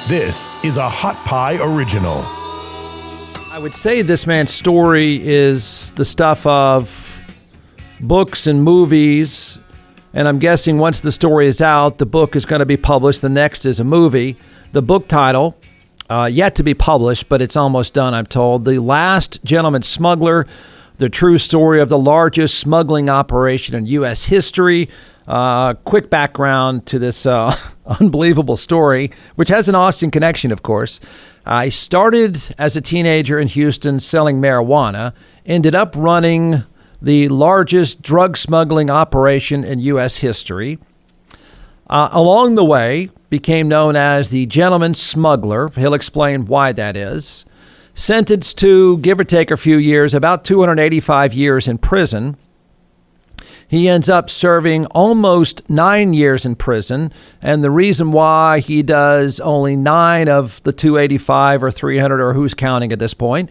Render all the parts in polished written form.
This is a Hot Pie Original. I would say this man's story is the stuff of books and movies, and I'm guessing once the story is out, the book is going to be published. The next is a movie. The book title, yet to be published, but it's almost done, I'm told. The Last Gentleman Smuggler, the true story of the largest smuggling operation in U.S. history. Quick background to this unbelievable story, which has an Austin connection, of course. I started as a teenager in Houston selling marijuana, ended up running the largest drug smuggling operation in U.S. history. Along the way, became known as the Gentleman Smuggler. He'll explain why that is. Sentenced to, give or take a few years, about 285 years in prison. He ends up serving almost 9 years in prison, and the reason why he does only 9 of the 285 or 300 or who's counting at this point,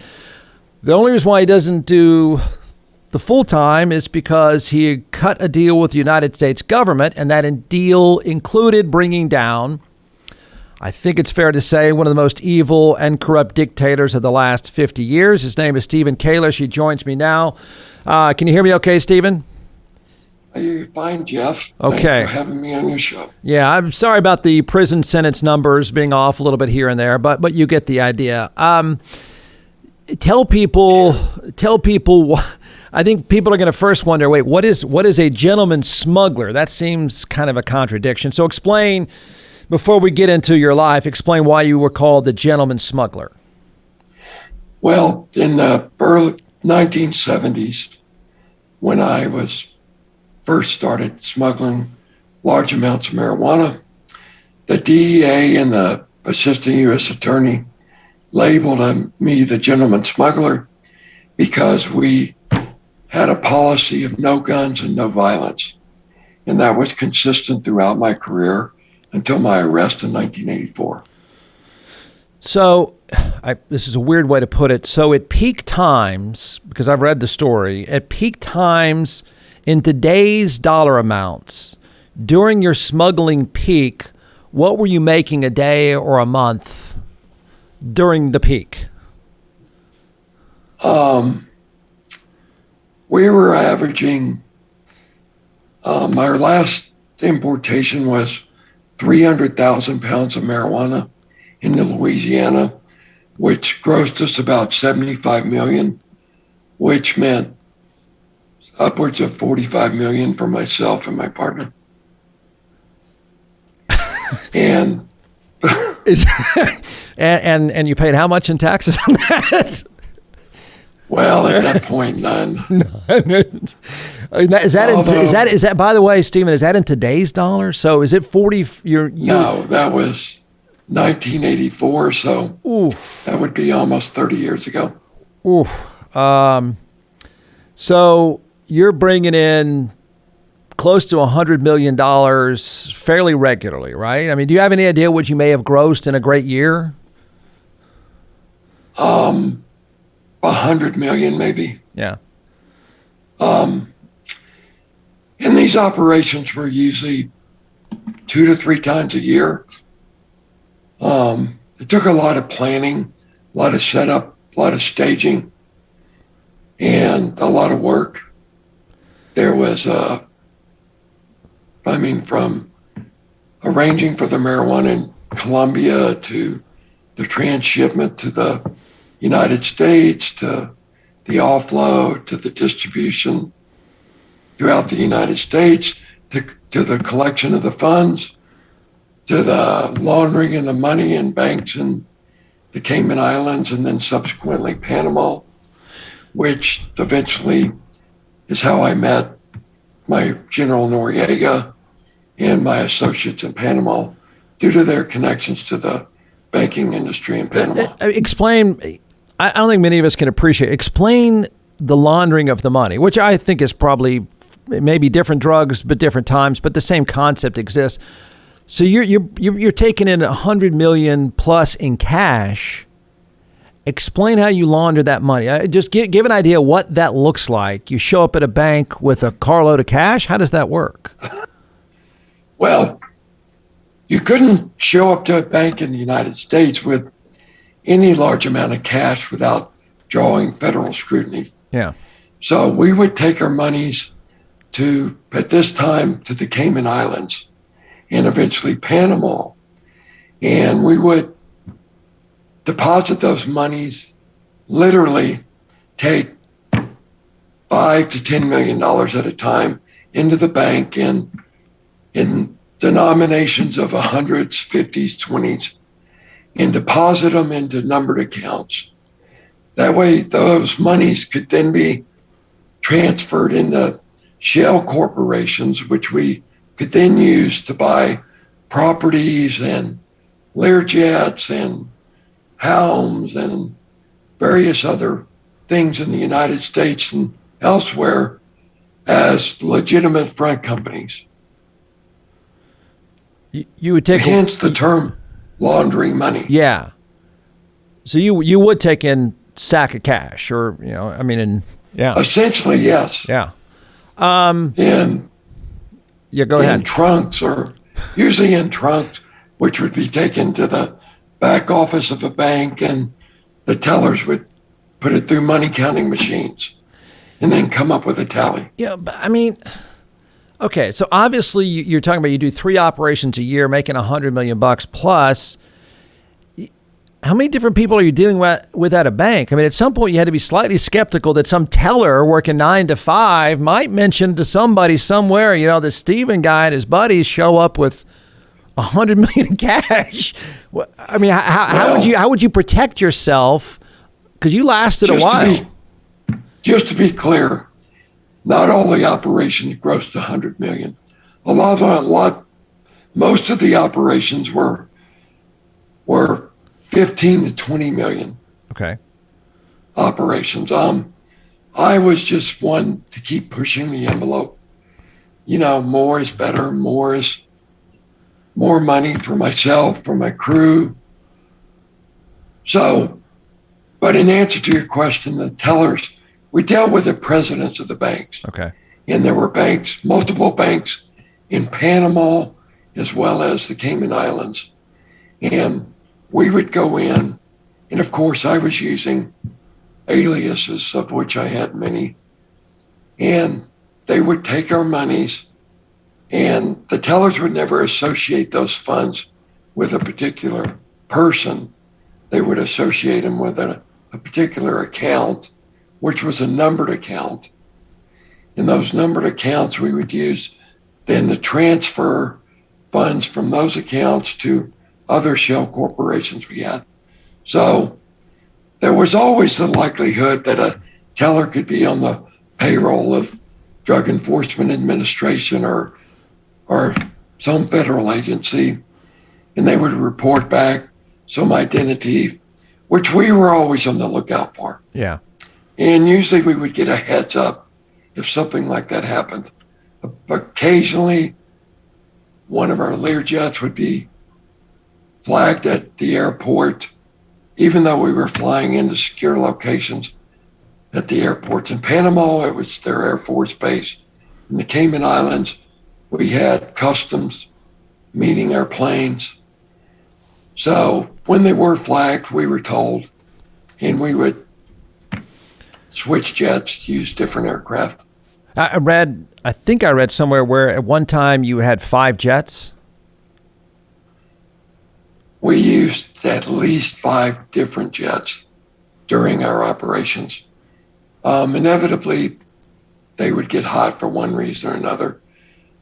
the only reason why he doesn't do the full time is because he cut a deal with the United States government, and that deal included bringing down, I think it's fair to say, one of the most evil and corrupt dictators of the last 50 years. His name is Stephen Kalish. He joins me now. Can you hear me okay, Stephen? You're fine, Jeff. Okay. Thanks for having me on your show. Yeah, I'm sorry about the prison sentence numbers being off a little bit here and there, but you get the idea. Tell people. I think people are going to first wonder, wait, what is a gentleman smuggler? That seems kind of a contradiction. So explain, before we get into your life, explain why you were called the gentleman smuggler. Well, in the early 1970s, when I was first started smuggling large amounts of marijuana, the DEA and the assistant U.S. attorney labeled me the gentleman smuggler because we had a policy of no guns and no violence. And that was consistent throughout my career until my arrest in 1984. So this is a weird way to put it. So at peak times, because I've read the story, at peak times, in today's dollar amounts, during your smuggling peak, what were you making a day or a month during the peak? We were averaging, our last importation was 300,000 pounds of marijuana into Louisiana, which grossed us about 75 million, which meant upwards of 45 million for myself and my partner. And and you paid how much in taxes on that? Well, at that point, none. Is that by the way, Stephen, is that in today's dollars? So is it 40? No, that was 1984. So oof. That would be almost 30 years ago. Oof. So you're bringing in close to $100 million fairly regularly, right? I mean, do you have any idea what you may have grossed in a great year? 100 million, maybe. Yeah. And these operations were usually 2 to 3 times a year. It took a lot of planning, a lot of setup, a lot of staging, and a lot of work. There was, from arranging for the marijuana in Colombia to the transshipment to the United States, to the offload, to the distribution throughout the United States, to the collection of the funds, to the laundering of the money in banks in the Cayman Islands, and then subsequently Panama, which eventually is how I met my General Noriega and my associates in Panama due to their connections to the banking industry in Panama. Explain, I don't think many of us can appreciate, explain the laundering of the money, which I think is probably maybe different drugs, but different times, but the same concept exists. So you're taking in 100 million plus in cash. Explain how you launder that money. Just give an idea what that looks like. You show up at a bank with a carload of cash. How does that work? Well, you couldn't show up to a bank in the United States with any large amount of cash without drawing federal scrutiny. Yeah. So we would take our monies to, at this time, to the Cayman Islands and eventually Panama. And we would deposit those monies, literally take $5 to $10 million at a time into the bank in denominations of hundreds, 50s, 20s, and deposit them into numbered accounts. That way, those monies could then be transferred into shell corporations, which we could then use to buy properties and Learjets and homes and various other things in the United States and elsewhere as legitimate front companies. You would take hence the term laundering money. Yeah. So you would take in sack of cash, or yeah. Essentially, yes. Yeah. In go ahead. In trunks, or usually in trunks, which would be taken to the back office of a bank, and the tellers would put it through money counting machines and then come up with a tally. Yeah, but okay, so obviously you're talking about you do 3 operations a year, making $100 million plus. How many different people are you dealing with at a bank? At some point you had to be slightly skeptical that some teller working 9 to 5 might mention to somebody somewhere, the Steven guy and his buddies show up with $100 million in cash. How would you protect yourself? Because you lasted a while. Just to be clear, not all the operations grossed $100 million. Most of the operations were 15 to 20 million. Okay. Operations. I was just one to keep pushing the envelope. More is better. More money for myself, for my crew. So, but in answer to your question, the tellers, we dealt with the presidents of the banks. Okay. And there were multiple banks in Panama, as well as the Cayman Islands. And we would go in, and of course I was using aliases, of which I had many. And they would take our monies, and the tellers would never associate those funds with a particular person. They would associate them with a particular account, which was a numbered account. In those numbered accounts, we would use then to transfer funds from those accounts to other shell corporations we had. So there was always the likelihood that a teller could be on the payroll of Drug Enforcement Administration or some federal agency, and they would report back some identity, which we were always on the lookout for. Yeah. And usually we would get a heads up if something like that happened. Occasionally, one of our Learjets would be flagged at the airport, even though we were flying into secure locations at the airports. In Panama, it was their Air Force base. In the Cayman Islands, we had customs meeting our planes. So when they were flagged, we were told, and we would switch jets, use different aircraft. I think I read somewhere where at one time you had 5 jets. We used at least 5 different jets during our operations. Inevitably, they would get hot for one reason or another.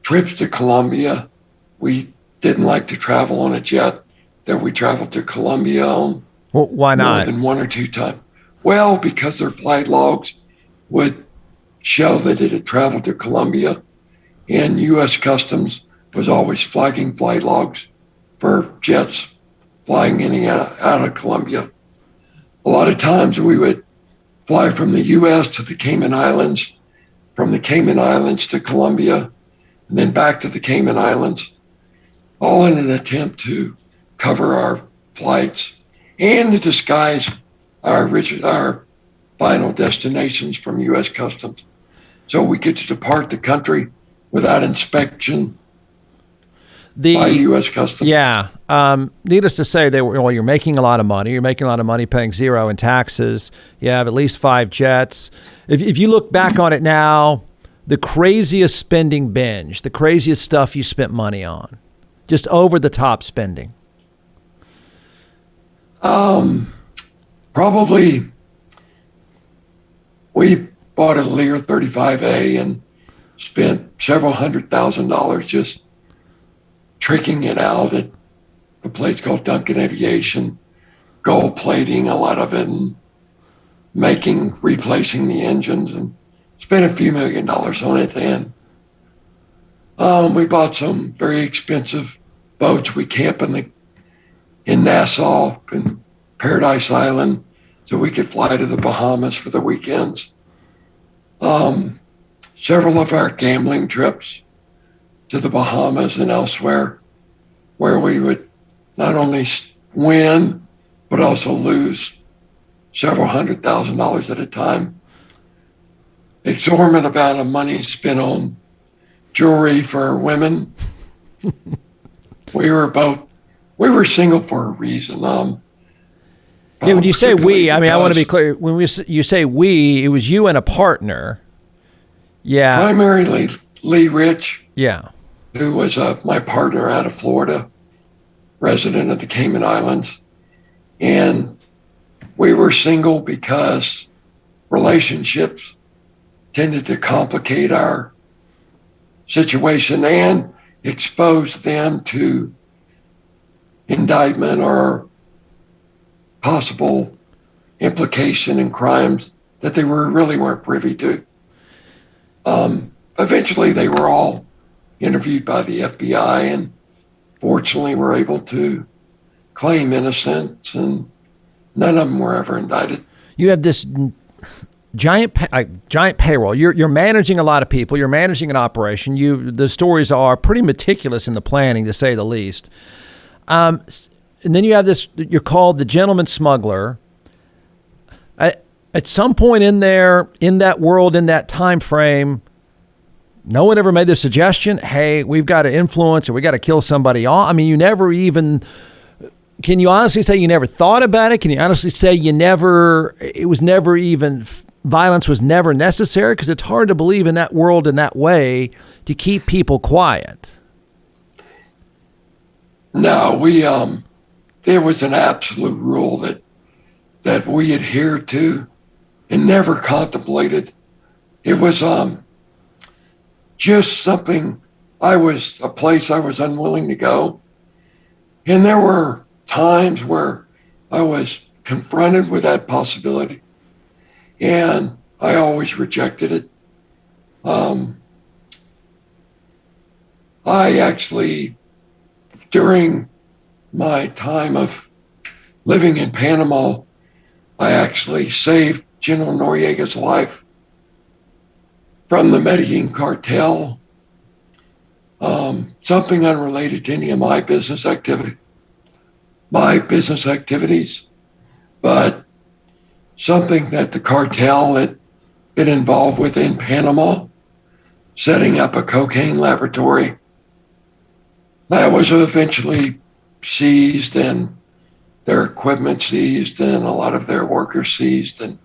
Trips to Colombia, we didn't like to travel on a jet that we traveled to Colombia on. Well, why not? More than 1 or 2 times. Well, because their flight logs would show that it had traveled to Colombia, and U.S. Customs was always flagging flight logs for jets flying in and out of Colombia. A lot of times we would fly from the U.S. to the Cayman Islands, from the Cayman Islands to Colombia, and then back to the Cayman Islands, all in an attempt to cover our flights and to disguise our final destinations from U.S. Customs. So we get to depart the country without inspection. by U.S. Customs. Yeah. Needless to say, you're making a lot of money. You're making a lot of money paying zero in taxes. You have at least 5 jets. If you look back on it now, the craziest spending binge, the craziest stuff you spent money on, just over the top spending. Probably we bought a Lear 35A and spent several $100,000 just tricking it out at a place called Duncan Aviation, gold plating a lot of it and replacing the engines, and spent a few $1 million on it then. We bought some very expensive boats. We camp in Nassau and Paradise Island so we could fly to the Bahamas for the weekends. Several of our gambling trips to the Bahamas and elsewhere, where we would not only win, but also lose several $100,000 at a time. Exorbitant amount of money spent on jewelry for women. We were single for a reason. Yeah, when you say we, I mean, I want to be clear. When you say we, it was you and a partner. Yeah. Primarily Lee Rich. Yeah. Who was my partner out of Florida, resident of the Cayman Islands. And we were single because relationships tended to complicate our situation and expose them to indictment or possible implication in crimes that they really weren't privy to. Eventually, they were all interviewed by the FBI and fortunately were able to claim innocence, and none of them were ever indicted. You have this giant payroll. You're managing a lot of people. You're managing an operation. The stories are pretty meticulous in the planning, to say the least. And then you have this. You're called the gentleman smuggler. At some point in there, in that world, in that time frame, no one ever made the suggestion, hey, we've got to influence or we got to kill somebody off. I mean, you never even. Can you honestly say you never thought about it? Can you honestly say violence was never necessary? Because it's hard to believe in that world in that way to keep people quiet. No, there was an absolute rule that we adhered to and never contemplated. It was just something, a place I was unwilling to go. And there were times where I was confronted with that possibility, and I always rejected it. I actually, during my time of living in Panama, I actually saved General Noriega's life from the Medellin cartel. Something unrelated to any of my business activities, but something that the cartel had been involved with in Panama, setting up a cocaine laboratory. That was eventually seized and their equipment seized and a lot of their workers seized. And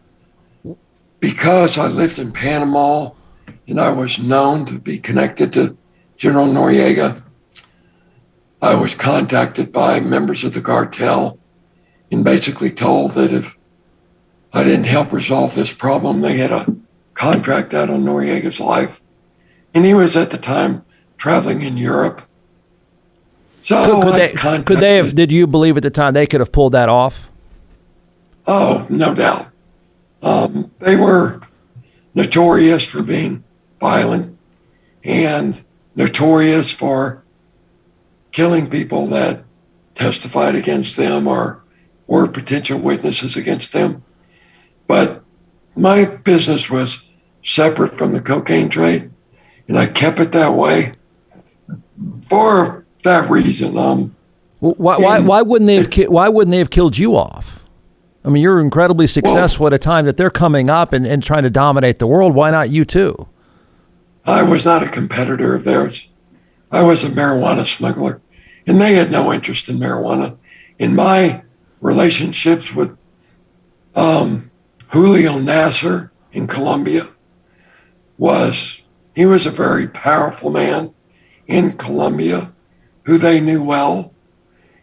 because I lived in Panama and I was known to be connected to General Noriega, I was contacted by members of the cartel and basically told that if I didn't help resolve this problem, they had a contract out on Noriega's life. And he was at the time traveling in Europe. So could they have, did you believe at the time they could have pulled that off? Oh, no doubt. They were notorious for being violent and notorious for killing people that testified against them or were potential witnesses against them. But my business was separate from the cocaine trade, and I kept it that way for that reason. Why wouldn't they have killed you off? I mean, you're incredibly successful at a time that they're coming up and trying to dominate the world. Why not you too? I was not a competitor of theirs. I was a marijuana smuggler, and they had no interest in marijuana. In my relationships with Julio Nasser in Colombia, he was a very powerful man in Colombia who they knew well,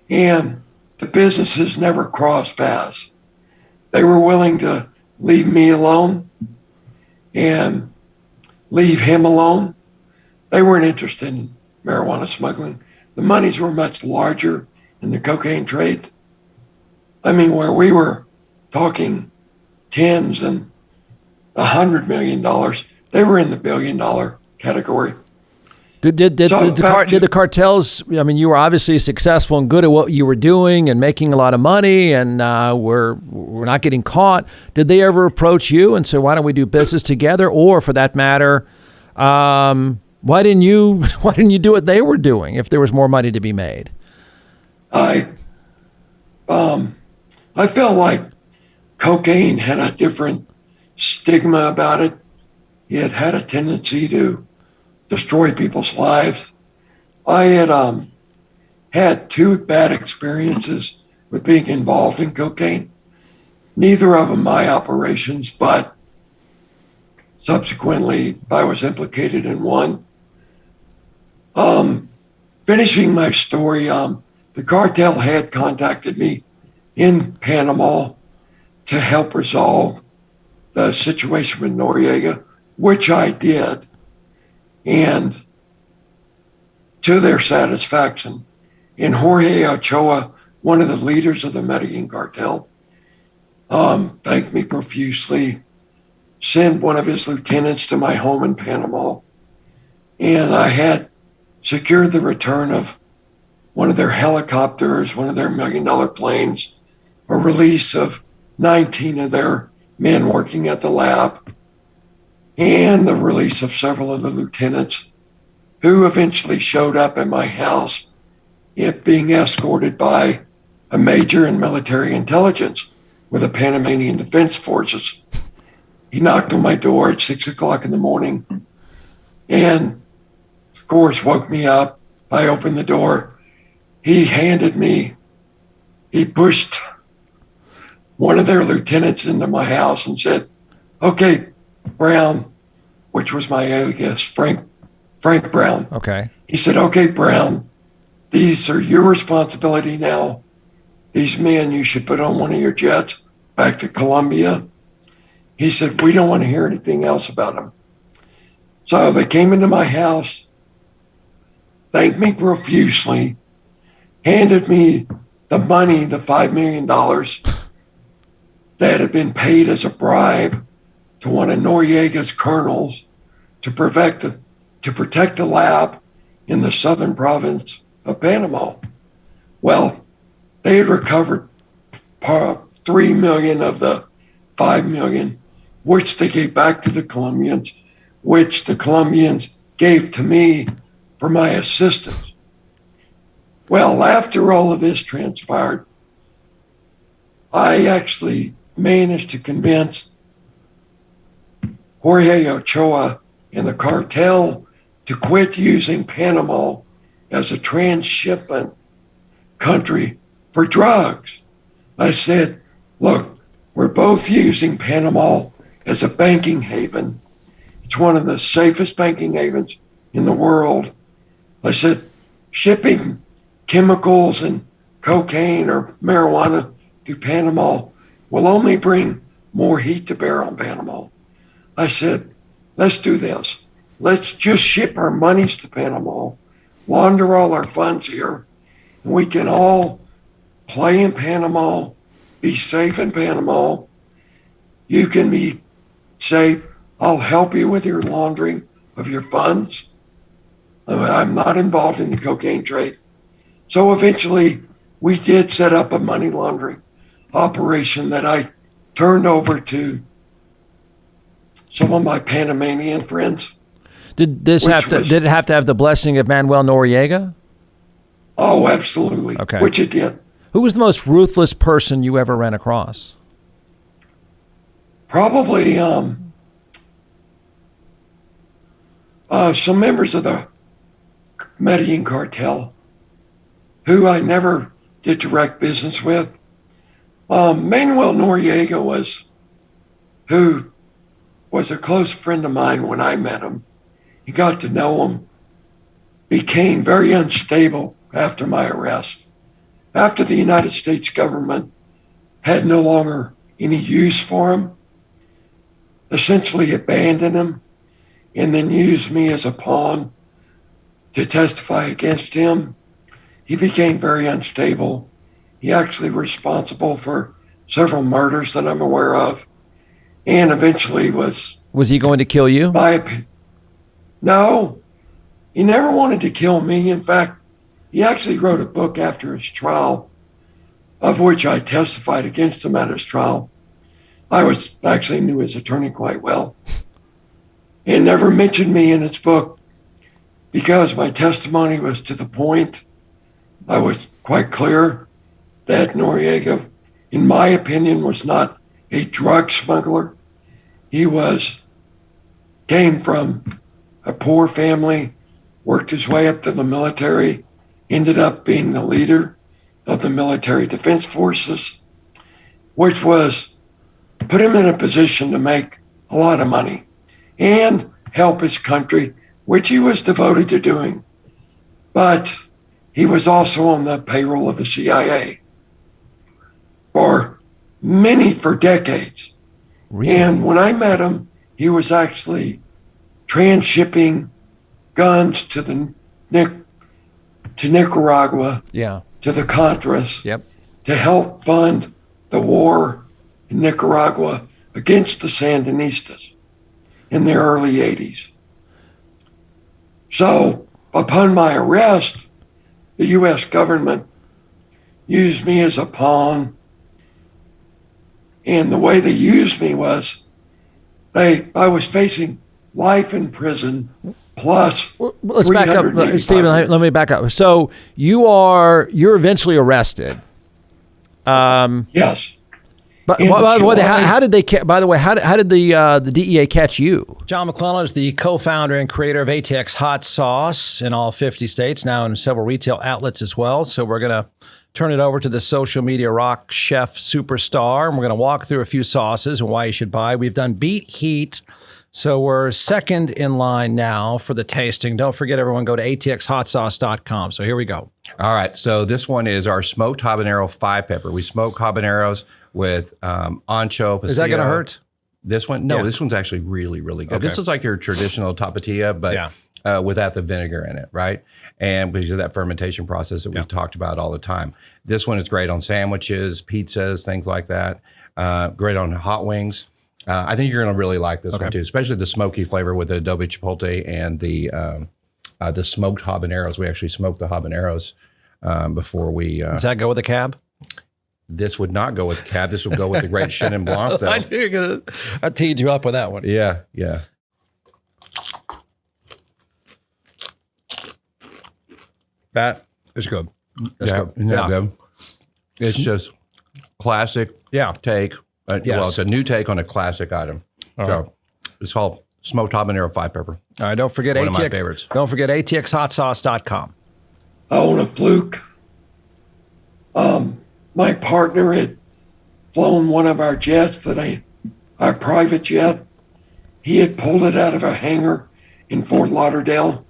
and the businesses never crossed paths. They were willing to leave me alone and leave him alone. They weren't interested in marijuana smuggling. The monies were much larger in the cocaine trade. I mean, where we were talking tens and $100 million, they were in the $1 billion category. Did the cartels, I mean, you were obviously successful and good at what you were doing and making a lot of money, and we're not getting caught. Did they ever approach you and say, why don't we do business together? Or for that matter, why didn't you do what they were doing if there was more money to be made? I felt like cocaine had a different stigma about it. It had a tendency to destroy people's lives. I had had 2 bad experiences with being involved in cocaine. Neither of them my operations, but subsequently I was implicated in one. Finishing my story, the cartel had contacted me in Panama to help resolve the situation with Noriega, which I did. And to their satisfaction, and Jorge Ochoa, one of the leaders of the Medellin cartel, thanked me profusely, sent one of his lieutenants to my home in Panama, and I had secured the return of one of their helicopters, one of their $1 million planes, a release of 19 of their men working at the lab, and the release of several of the lieutenants who eventually showed up at my house, it being escorted by a major in military intelligence with the Panamanian Defense Forces. He knocked on my door at 6 o'clock in the morning and, of course, woke me up. I opened the door. He pushed one of their lieutenants into my house and said, "Okay, Brown," which was my alias, Frank Brown. Okay. He said, "Okay, Brown, these are your responsibility now. These men, you should put on one of your jets back to Colombia." He said, "We don't want to hear anything else about them." So they came into my house, thanked me profusely, handed me the money, the $5 million that had been paid as a bribe to one of Noriega's colonels to protect the lab in the southern province of Panama. Well, they had recovered $3 million of the $5 million, which they gave back to the Colombians, which the Colombians gave to me for my assistance. Well, after all of this transpired, I actually managed to convince Jorge Ochoa and the cartel to quit using Panama as a transshipment country for drugs. I said, "Look, we're both using Panama as a banking haven. It's one of the safest banking havens in the world." I said, "Shipping chemicals and cocaine or marijuana to Panama will only bring more heat to bear on Panama." I said, "Let's do this. Let's just ship our monies to Panama, launder all our funds here, and we can all play in Panama, be safe in Panama. You can be safe. I'll help you with your laundering of your funds. I'm not involved in the cocaine trade." So eventually we did set up a money laundering operation that I turned over to some of my Panamanian friends. Did it have to have the blessing of Manuel Noriega? Oh, absolutely. Okay. Which it did. Who was the most ruthless person you ever ran across? Probably some members of the Medellin cartel, who I never did direct business with. Manuel Noriega who was a close friend of mine when I met him. He got to know him, became very unstable after my arrest. After the United States government had no longer any use for him, essentially abandoned him, and then used me as a pawn to testify against him. He became very unstable. He actually responsible for several murders that I'm aware of, and eventually was... Was he going to kill you? No, he never wanted to kill me. In fact, he actually wrote a book after his trial, of which I testified against him at his trial. I actually knew his attorney quite well, and never mentioned me in his book because my testimony was to the point. I was quite clear that Noriega, in my opinion, was not a drug smuggler. He came from a poor family, worked his way up to the military, ended up being the leader of the military defense forces, which put him in a position to make a lot of money and help his country, which he was devoted to doing. But he was also on the payroll of the CIA for decades. Really? And when I met him, he was actually transshipping guns to Nicaragua, to the Contras, to help fund the war in Nicaragua against the Sandinistas in the early 80s. So upon my arrest, the U.S. government used me as a pawn. And the way they used me was I was facing life in prison plus. Let's back up, Stephen. Let me back up. So you're eventually arrested. Yes. But by the way, how did they? By the way, how did the DEA catch you? John McClellan is the co-founder and creator of ATX Hot Sauce in all 50 states, now in several retail outlets as well. So we're gonna turn it over to the social media rock chef superstar, and we're gonna walk through a few sauces and why you should buy. We've done beet heat. So we're second in line now for the tasting. Don't forget, everyone, go to atxhotsauce.com. So here we go. All right. So this one is our smoked habanero 5-pepper. We smoke habaneros with ancho, pasilla. Is that going to hurt? This one? No, This one's actually really, really good. Okay. This is like your traditional tapatilla, but without the vinegar in it, right? And because of that fermentation process that we've talked about all the time. This one is great on sandwiches, pizzas, things like that. Great on hot wings. I think you're going to really like this one too, especially the smoky flavor with the adobe chipotle and the smoked habaneros. We actually smoked the habaneros before we. Does that go with the cab? This would not go with cab. This would go with the great Chenin Blanc, though. I teed you up with that one. Yeah, yeah. That is good. That's good. Yeah. Good. It's just classic take. Well, it's a new take on a classic item. So it's called smoked habanero 5-pepper. All right, don't forget One of my favorites. Don't forget atxhotsauce.com. On a fluke, my partner had flown one of our jets, our private jet. He had pulled it out of a hangar in Fort Lauderdale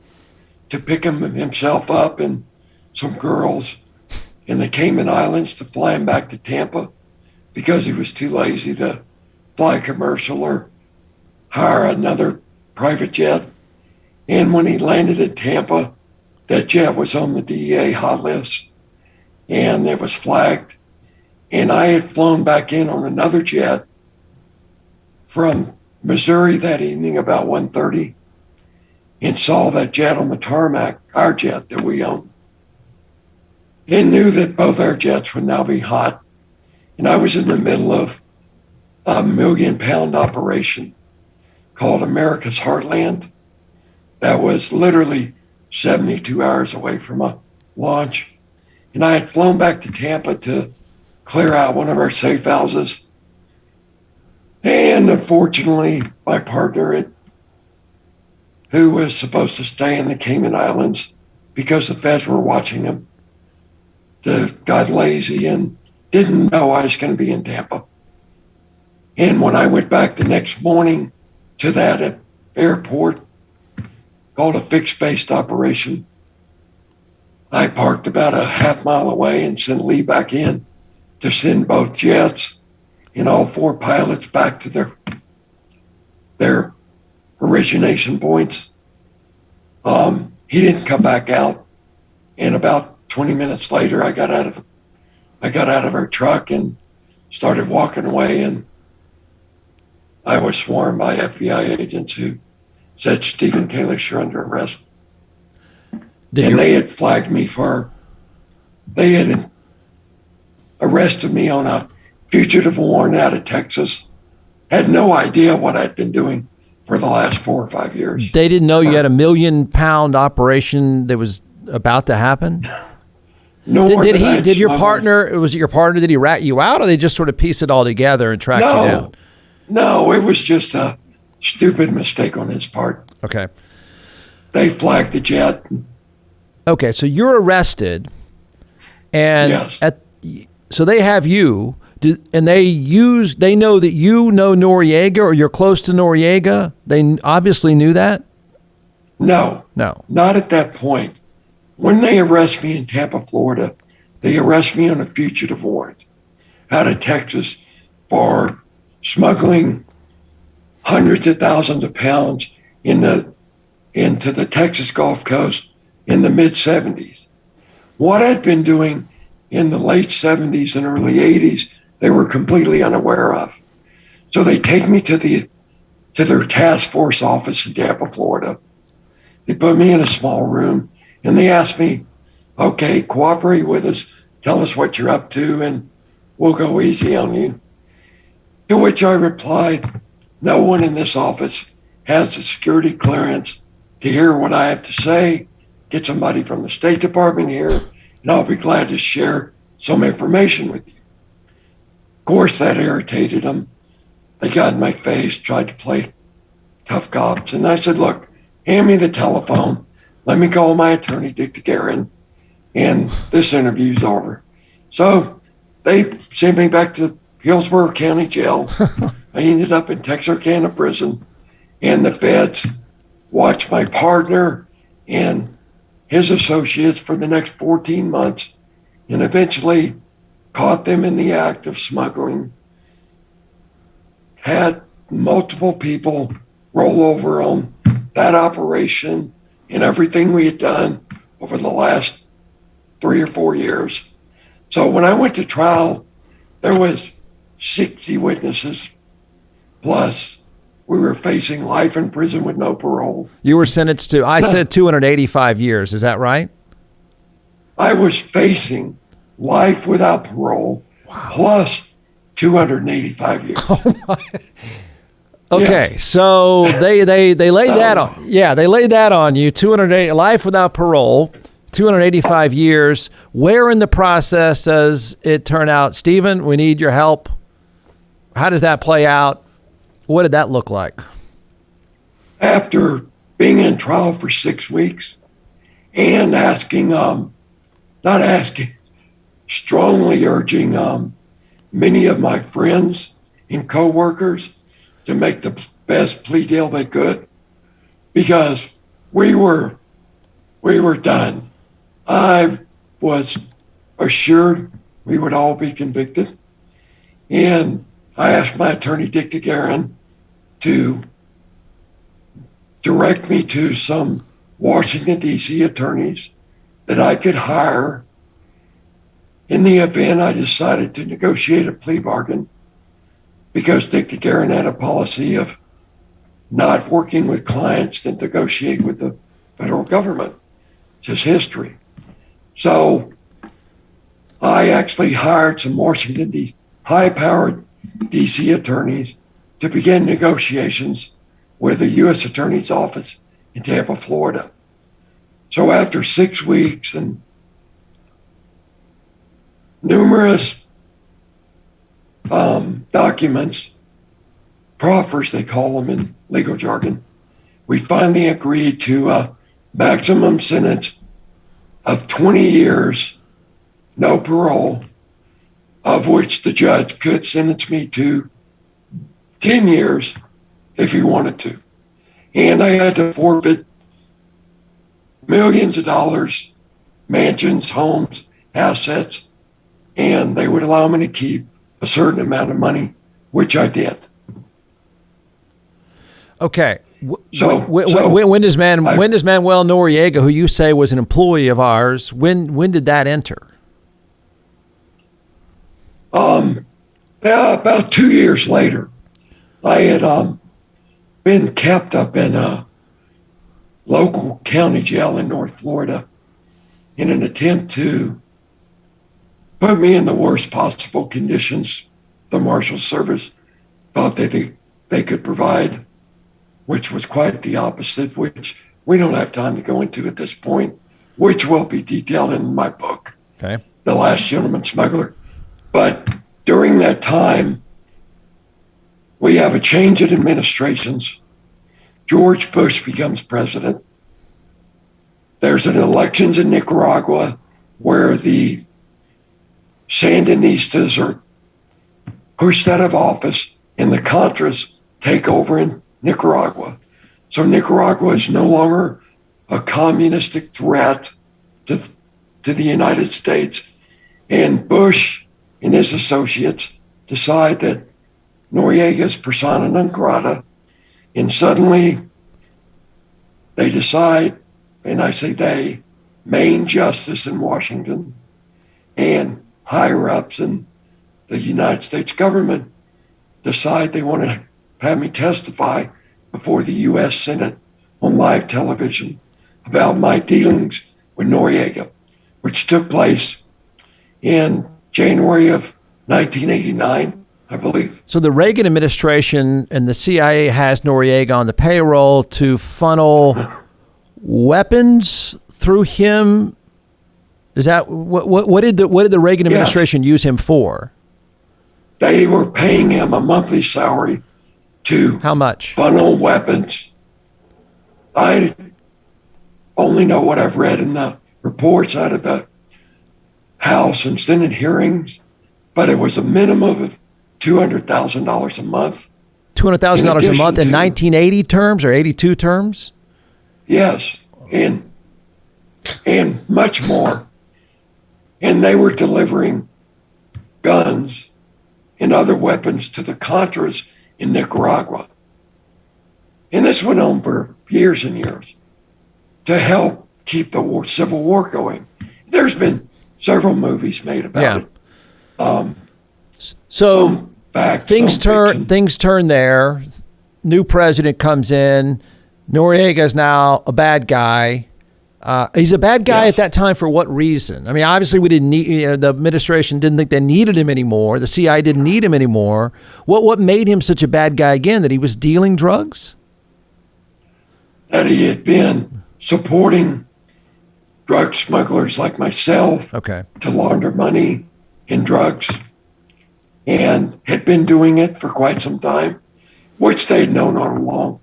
to pick himself up and some girls in the Cayman Islands to fly him back to Tampa because he was too lazy to fly commercial or hire another private jet. And when he landed in Tampa, that jet was on the DEA hot list and it was flagged. And I had flown back in on another jet from Missouri that evening about 1:30 and saw that jet on the tarmac, our jet that we owned, and knew that both our jets would now be hot. And I was in the middle of a 1 million pound operation called America's Heartland that was literally 72 hours away from a launch. And I had flown back to Tampa to clear out one of our safe houses. And unfortunately, my partner, who was supposed to stay in the Cayman Islands, because the feds were watching him, got lazy and didn't know I was going to be in Tampa. And when I went back the next morning to that airport called a fixed-based operation, I parked about a half mile away and sent Lee back in to send both jets and all 4 pilots back to their origination points. He didn't come back out, and about 20 minutes later, I got out of our truck and started walking away, and I was swarmed by FBI agents who said, "Stephen Kalish, you're under arrest." They had flagged me they had arrested me on a fugitive warrant out of Texas. Had no idea what I'd been doing for the last 4 or 5 years. They didn't know you had a $1 million operation that was about to happen? Did your partner, was it your partner, did he rat you out, or they just sort of piece it all together and track you down? No, it was just a stupid mistake on his part. Okay. They flagged the jet. Okay, so you're arrested, and yes. So they have you, and they know that you know Noriega, or you're close to Noriega. They obviously knew that. No, not at that point. When they arrest me in Tampa, Florida, they arrest me on a fugitive warrant out of Texas for smuggling hundreds of thousands of pounds into the Texas Gulf Coast in the mid-'70s. What I'd been doing in the late 70s and early 80s, they were completely unaware of. So they take me to their task force office in Tampa, Florida. They put me in a small room and they asked me, "Okay, cooperate with us, tell us what you're up to, and we'll go easy on you." To which I replied, "No one in this office has the security clearance to hear what I have to say. Get somebody from the State Department here, and I'll be glad to share some information with you." Of course, that irritated them. They got in my face, tried to play tough cops. And I said, "Look, hand me the telephone. Let me call my attorney, Dick DeGuerin, and this interview's over." So they sent me back to Hillsborough County Jail. I ended up in Texarkana Prison, and the feds watched my partner and his associates for the next 14 months and eventually caught them in the act of smuggling. Had multiple people roll over on that operation and everything we had done over the last 3 or 4 years. So when I went to trial, there was 60 witnesses, plus we were facing life in prison with no parole. You were sentenced to, I said 285 years. Is that right? I was facing life without parole, plus 285 years. Oh my. Okay, yes. So they laid that on. Yeah, they laid that on you. 280 life without parole, 285 years. Where in the process does it turn out, Stephen, we need your help? How does that play out? What did that look like? After being in trial for 6 weeks and strongly urging many of my friends and coworkers to make the best plea deal they could, because we were done. I was assured we would all be convicted, and I asked my attorney, Dick DeGuerin, to direct me to some Washington, D.C. attorneys that I could hire in the event I decided to negotiate a plea bargain, because Dick DeGuerin had a policy of not working with clients that negotiate with the federal government. It's his history. So I actually hired some high-powered D.C. attorneys to begin negotiations with the U.S. Attorney's Office in Tampa, Florida. So after 6 weeks and numerous documents, proffers they call them in legal jargon, we finally agreed to a maximum sentence of 20 years, no parole, of which the judge could sentence me to 10 years if he wanted to. And I had to forfeit millions of dollars, mansions, homes, assets, and they would allow me to keep a certain amount of money, which I did. Okay. So when does Manuel Noriega, who you say was an employee of ours, when did that enter? About 2 years later, I had been kept up in a local county jail in North Florida in an attempt to put me in the worst possible conditions the Marshal Service thought they could provide, which was quite the opposite, which we don't have time to go into at this point, which will be detailed in my book, Okay. The Last Gentleman Smuggler. But during that time, we have a change in administrations. George Bush becomes president. There's an elections in Nicaragua where the Sandinistas are pushed out of office and the Contras take over in Nicaragua. So Nicaragua is no longer a communistic threat to the United States. And Bush and his associates decide that Noriega's persona non grata, and suddenly they decide, and I say they, Main Justice in Washington and higher ups in the United States government decide they want to have me testify before the U.S. Senate on live television about my dealings with Noriega, which took place in January of 1989, I believe. So the Reagan administration and the CIA has Noriega on the payroll to funnel weapons through him. Is that what did the Reagan administration use him for? They were paying him a monthly salary to how much funnel weapons. I only know what I've read in the reports out of the House and Senate hearings, but it was a minimum of $200,000 a month. $200,000 a month in 1980 terms or 82 terms? Yes, and much more. And they were delivering guns and other weapons to the Contras in Nicaragua. And this went on for years and years to help keep the civil war going. There's been several movies made about it. So fact, things turn there. New president comes in. Noriega is now a bad guy. He's a bad guy at that time for what reason? I mean, obviously we didn't need, the administration didn't think they needed him anymore. The CIA didn't need him anymore. What made him such a bad guy again? That he was dealing drugs? That he had been supporting drug smugglers like myself to launder money in drugs, and had been doing it for quite some time, which they'd known all along.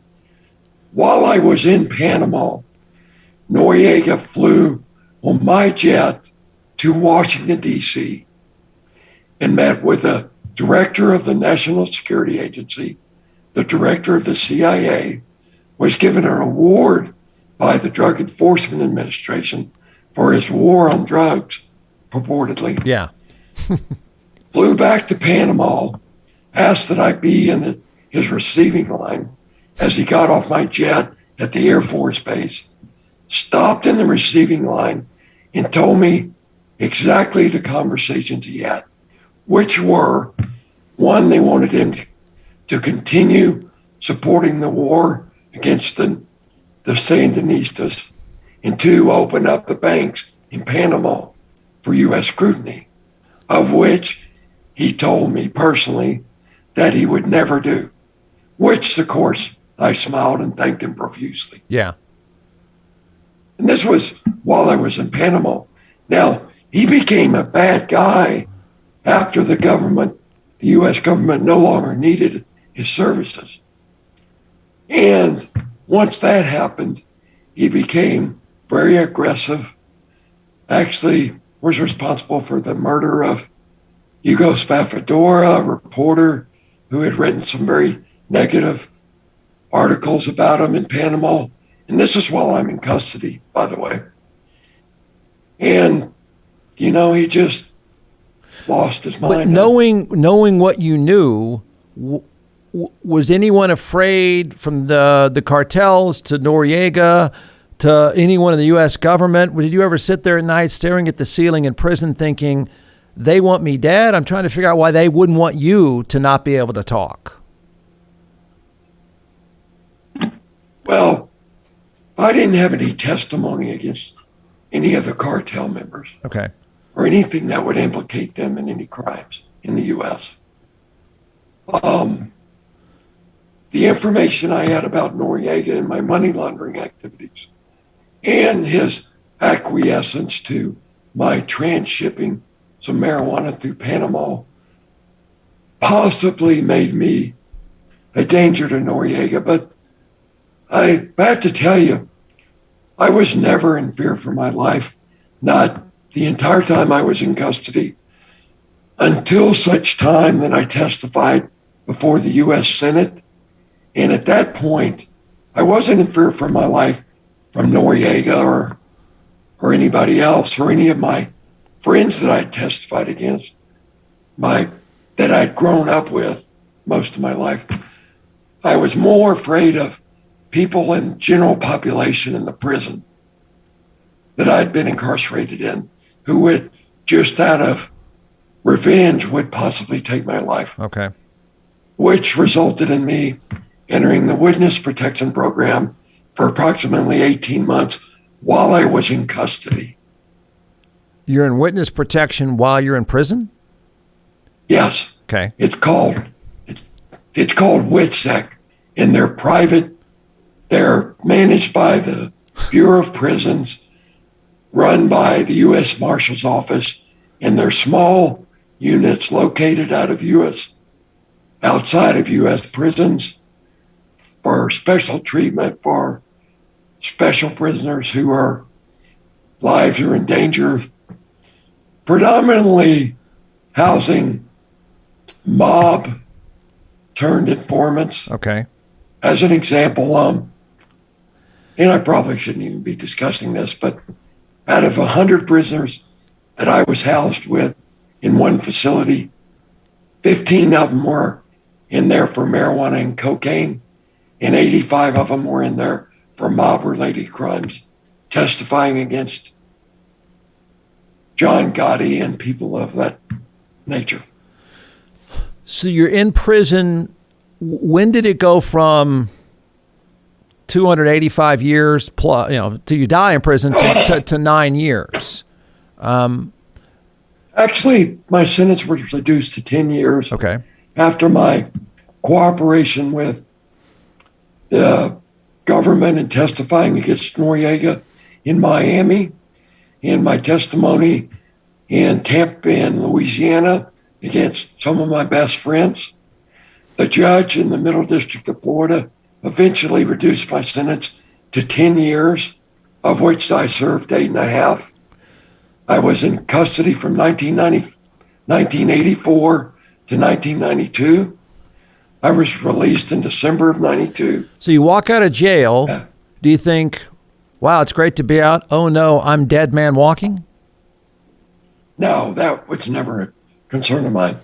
While I was in Panama, Noriega flew on my jet to Washington, D.C., and met with the director of the National Security Agency, the director of the CIA, was given an award by the Drug Enforcement Administration for his war on drugs, purportedly. Yeah. Flew back to Panama, asked that I be in his receiving line as he got off my jet at the Air Force Base, stopped in the receiving line and told me exactly the conversations he had, which were, one, they wanted him to continue supporting the war against the Sandinistas, and two, open up the banks in Panama for U.S. scrutiny, of which he told me personally that he would never do, which, of course, I smiled and thanked him profusely. Yeah. And this was while I was in Panama. Now, he became a bad guy after the U.S. government no longer needed his services. And once that happened, he became very aggressive actually was responsible for the murder of Hugo Spaffadora, a reporter who had written some very negative articles about him in Panama. And this is while I'm in custody, by the way. And, he just lost his mind. But knowing what you knew, was anyone afraid, from the cartels to Noriega to anyone in the U.S. government? Did you ever sit there at night staring at the ceiling in prison thinking, they want me dead? I'm trying to figure out why they wouldn't want you to not be able to talk. Well, I didn't have any testimony against any of the cartel members. Okay. Or anything that would implicate them in any crimes in the U.S. The information I had about Noriega and my money laundering activities and his acquiescence to my transshipping some marijuana through Panama possibly made me a danger to Noriega. But I have to tell you, I was never in fear for my life, not the entire time I was in custody, until such time that I testified before the U.S. Senate. And at that point, I wasn't in fear for my life from Noriega or anybody else, or any of my friends that I testified against, that I'd grown up with most of my life. I was more afraid of people in general population in the prison that I'd been incarcerated in, who would, just out of revenge, would possibly take my life. Okay. Which resulted in me entering the witness protection program for approximately 18 months while I was in custody. You're in witness protection while you're in prison? Yes. Okay. It's called WITSEC, and they're private. They're managed by the Bureau of Prisons, run by the U.S. Marshal's Office, and they're small units located outside of U.S. prisons for special treatment for special prisoners whose lives are in danger, predominantly housing mob turned informants. Okay. As an example, and I probably shouldn't even be discussing this, but out of 100 prisoners that I was housed with in one facility, 15 of them were in there for marijuana and cocaine, and 85 of them were in there for mob-related crimes, testifying against John Gotti and people of that nature. So you're in prison. When did it go from 285 years plus, till you die in prison to 9 years? Actually, my sentence was reduced to 10 years. Okay. After my cooperation with the government and testifying against Noriega in Miami, and my testimony in Tampa and Louisiana against some of my best friends, the judge in the Middle District of Florida eventually reduced my sentence to 10 years, of which I served 8.5. I was in custody from 1984 to 1992. I was released in December of 92. So you walk out of jail. Yeah. Do you think, wow, it's great to be out? Oh no, I'm dead man walking? No, that was never a concern of mine.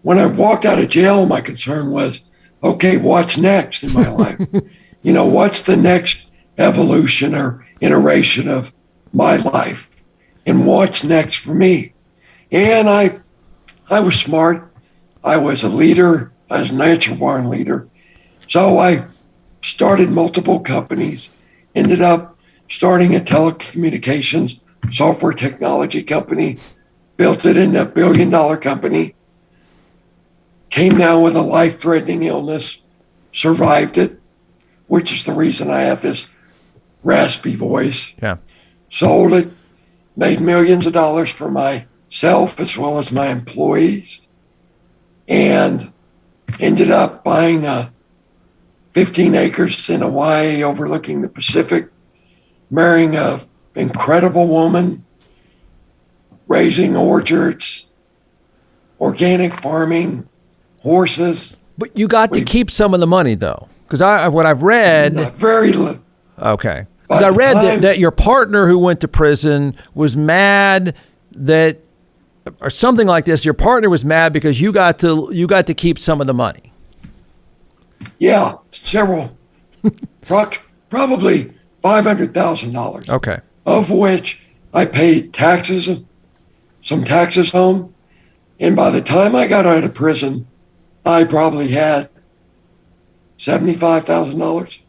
When I walked out of jail, my concern was, okay, what's next in my life? What's the next evolution or iteration of my life? And what's next for me? And I was smart. I was a leader. I was a natural born leader. So I started multiple companies, ended up starting a telecommunications software technology company, built it into a $1 billion company, came down with a life-threatening illness, survived it, which is the reason I have this raspy voice. Yeah. Sold it, made millions of dollars for myself as well as my employees, and ended up buying 15 acres in Hawaii overlooking the Pacific, marrying an incredible woman, raising orchards, organic farming, horses. But you got to keep some of the money, though, because what I've read. Very little. Okay. Because I read that your partner who went to prison was mad that, or something like this. Your partner was mad because you got to keep some of the money. Yeah, several, probably $500,000. Okay. Of which I paid taxes, some taxes home, and by the time I got out of prison, I probably had $75,000,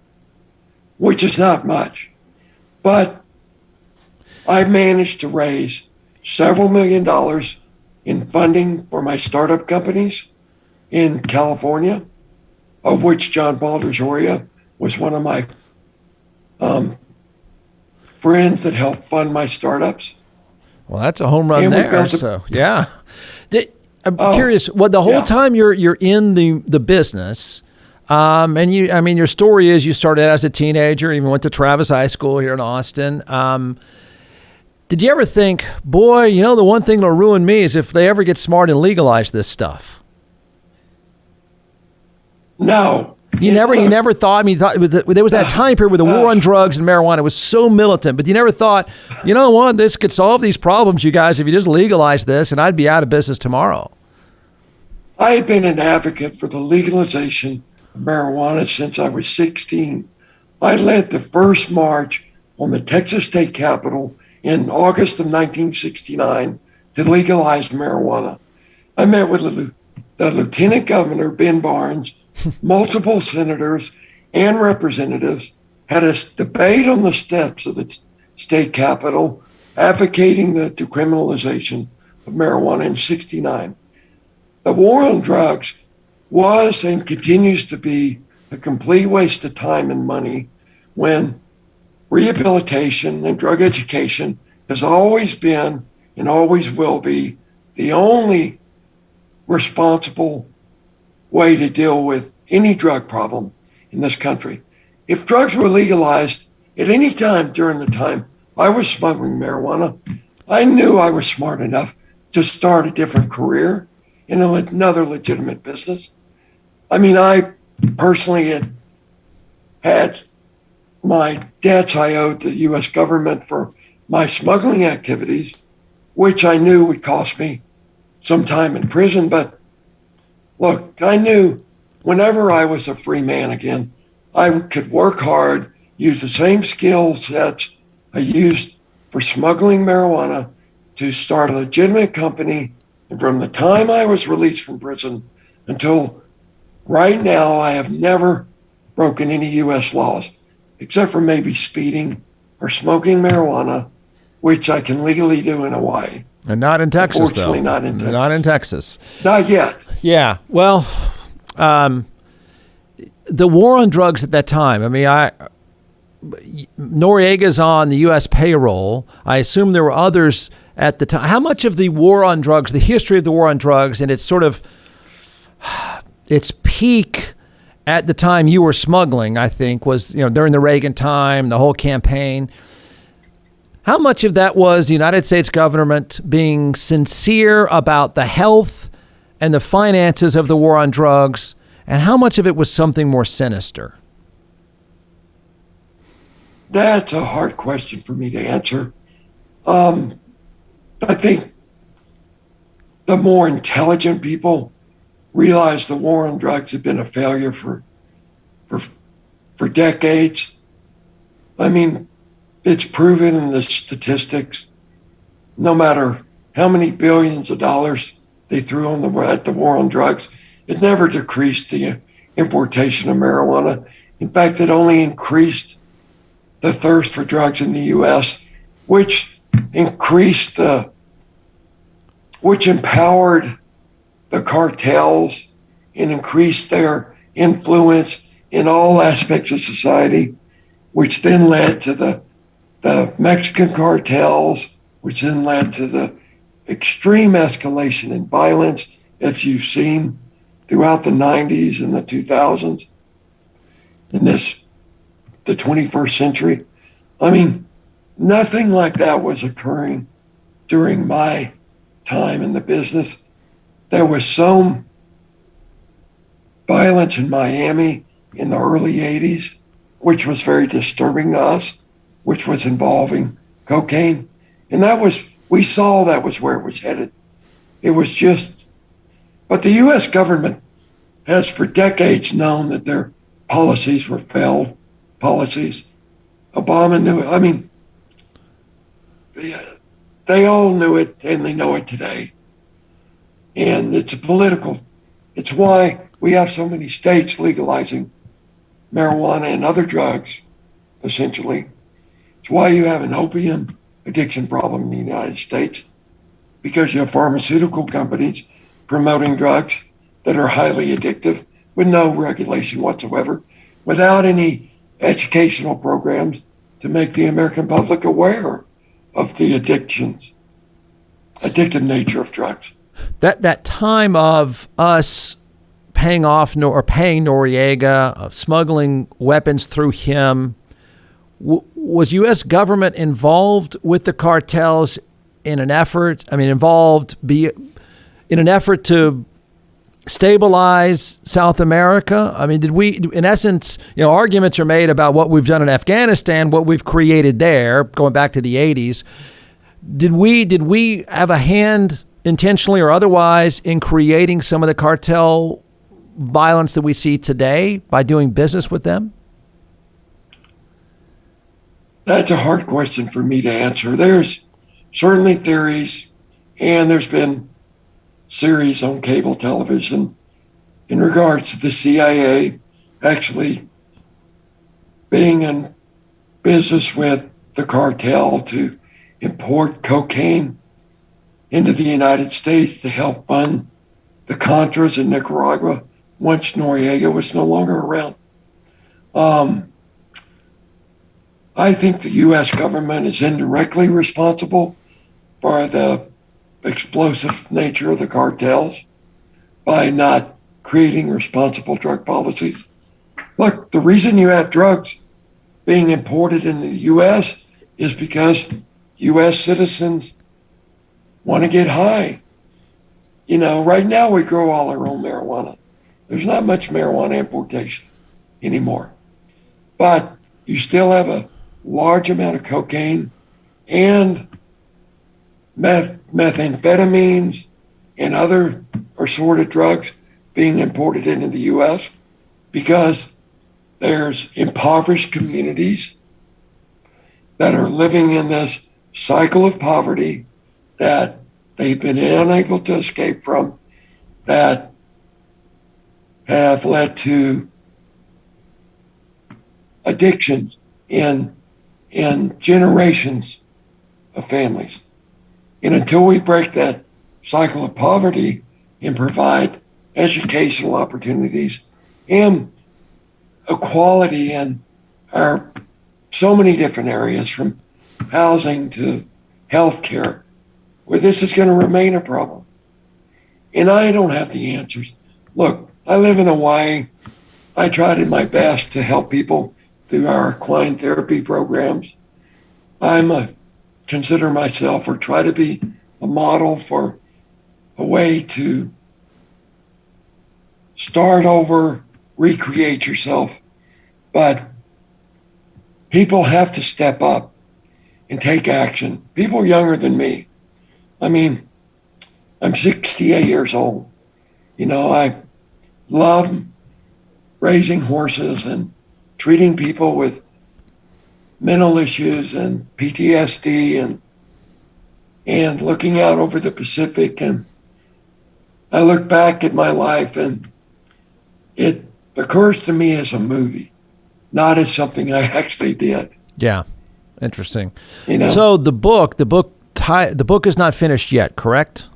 which is not much. But I managed to raise several $1 million in funding for my startup companies in California, of which John Balderzhoria was one of my friends that helped fund my startups. Well, that's a home run And there. So, yeah. I'm curious. Well, the whole time you're in the business, and your story is you started as a teenager, even went to Travis High School here in Austin. Did you ever think, boy, the one thing that'll ruin me is if they ever get smart and legalize this stuff? No. You never thought. I mean, there was that time period where the war on drugs and marijuana was so militant, but you never thought, you know what, this could solve these problems, you guys, if you just legalize this, and I'd be out of business tomorrow. I had been an advocate for the legalization of marijuana since I was 16. I led the first march on the Texas State Capitol in August of 1969 to legalize marijuana. I met with the Lieutenant Governor, Ben Barnes, multiple senators and representatives, had a debate on the steps of the state capitol advocating the decriminalization of marijuana in 69. The war on drugs was and continues to be a complete waste of time and money when rehabilitation and drug education has always been and always will be the only responsible way to deal with any drug problem in this country. If drugs were legalized at any time during the time I was smuggling marijuana, I knew I was smart enough to start a different career in another legitimate business. I mean, I personally had my debts I owed the U.S. government for my smuggling activities, which I knew would cost me some time in prison. But look, I knew whenever I was a free man again, I could work hard, use the same skill sets I used for smuggling marijuana to start a legitimate company. And from the time I was released from prison until right now, I have never broken any U.S. laws, except for maybe speeding or smoking marijuana, which I can legally do in Hawaii. And not in Texas, Unfortunately, though. not in Texas. Not in Texas. Not yet. Yeah. Well, the war on drugs at that time, I mean, Noriega's on the U.S. payroll. I assume there were others at the time. How much of the war on drugs, the history of the war on drugs, and its peak at the time you were smuggling, I think, was during the Reagan time, the whole campaign. How much of that was the United States government being sincere about the health and the finances of the war on drugs, and how much of it was something more sinister? That's a hard question for me to answer. I think the more intelligent people realize the war on drugs had been a failure for decades. I mean, it's proven in the statistics, no matter how many billions of dollars they threw at the war on drugs, it never decreased the importation of marijuana. In fact, it only increased the thirst for drugs in the U.S., which empowered the cartels and increased their influence in all aspects of society, which then led to the Mexican cartels, which then led to the extreme escalation in violence, as you've seen throughout the 90s and the 2000s in the 21st century. I mean, nothing like that was occurring during my time in the business. There was some violence in Miami in the early 80s, which was very disturbing to us, which was involving cocaine. And we saw that was where it was headed. It was just, but the U.S. government has for decades known that their policies were failed policies. Obama knew it. I mean, they all knew it, and they know it today. And it's it's why we have so many states legalizing marijuana and other drugs, essentially. It's why you have an opium addiction problem in the United States, because you have pharmaceutical companies promoting drugs that are highly addictive with no regulation whatsoever, without any educational programs to make the American public aware of the addictive nature of drugs. That time of us paying Noriega, smuggling weapons through him, was U.S. government involved with the cartels in an effort? I mean, in an effort to stabilize South America? I mean, did we, in essence, arguments are made about what we've done in Afghanistan, what we've created there, going back to the 80s. Did we have a hand, intentionally or otherwise, in creating some of the cartel violence that we see today by doing business with them? That's a hard question for me to answer. There's certainly theories, and there's been series on cable television in regards to the CIA actually being in business with the cartel to import cocaine into the United States to help fund the Contras in Nicaragua once Noriega was no longer around. I think the U.S. government is indirectly responsible for the explosive nature of the cartels by not creating responsible drug policies. Look, the reason you have drugs being imported in the U.S. is because U.S. citizens want to get high. Right now we grow all our own marijuana. There's not much marijuana importation anymore. But you still have a large amount of cocaine and methamphetamines and other assorted drugs being imported into the U.S. because there's impoverished communities that are living in this cycle of poverty that they've been unable to escape from, that have led to addictions in generations of families. And until we break that cycle of poverty and provide educational opportunities and equality in our so many different areas, from housing to healthcare, where this is going to remain a problem. And I don't have the answers. Look, I live in Hawaii. I tried my best to help people through our equine therapy programs. Consider myself, or try to be, a model for a way to start over, recreate yourself. But people have to step up and take action. People younger than me. I mean, I'm 68 years old. I love raising horses and treating people with mental issues and PTSD and looking out over the Pacific. And I look back at my life and it occurs to me as a movie, not as something I actually did. Yeah. Interesting. So the book is not finished yet, correct?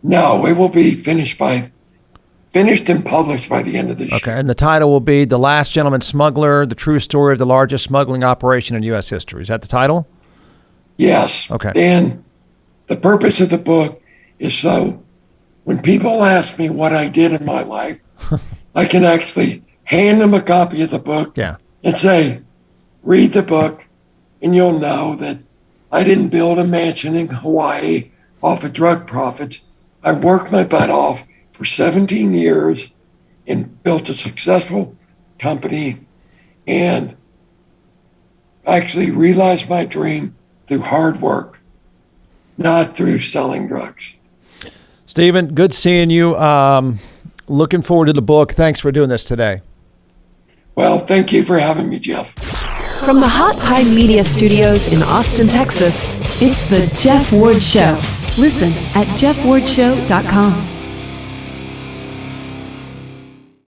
No, it will be finished and published by the end of this year. Okay, and the title will be The Last Gentleman Smuggler, The True Story of the Largest Smuggling Operation in U.S. History. Is that the title? Yes. Okay. And the purpose of the book is so when people ask me what I did in my life, I can actually hand them a copy of the book and say, read the book, and you'll know that I didn't build a mansion in Hawaii off of drug profits. I worked my butt off for 17 years and built a successful company and actually realized my dream through hard work, not through selling drugs. Stephen, good seeing you. Looking forward to the book. Thanks for doing this today. Well, thank you for having me, Jeff. From the Hot Pie Media Studios in Austin, Texas, it's the Jeff Ward Show. Listen at jeffwardshow.com.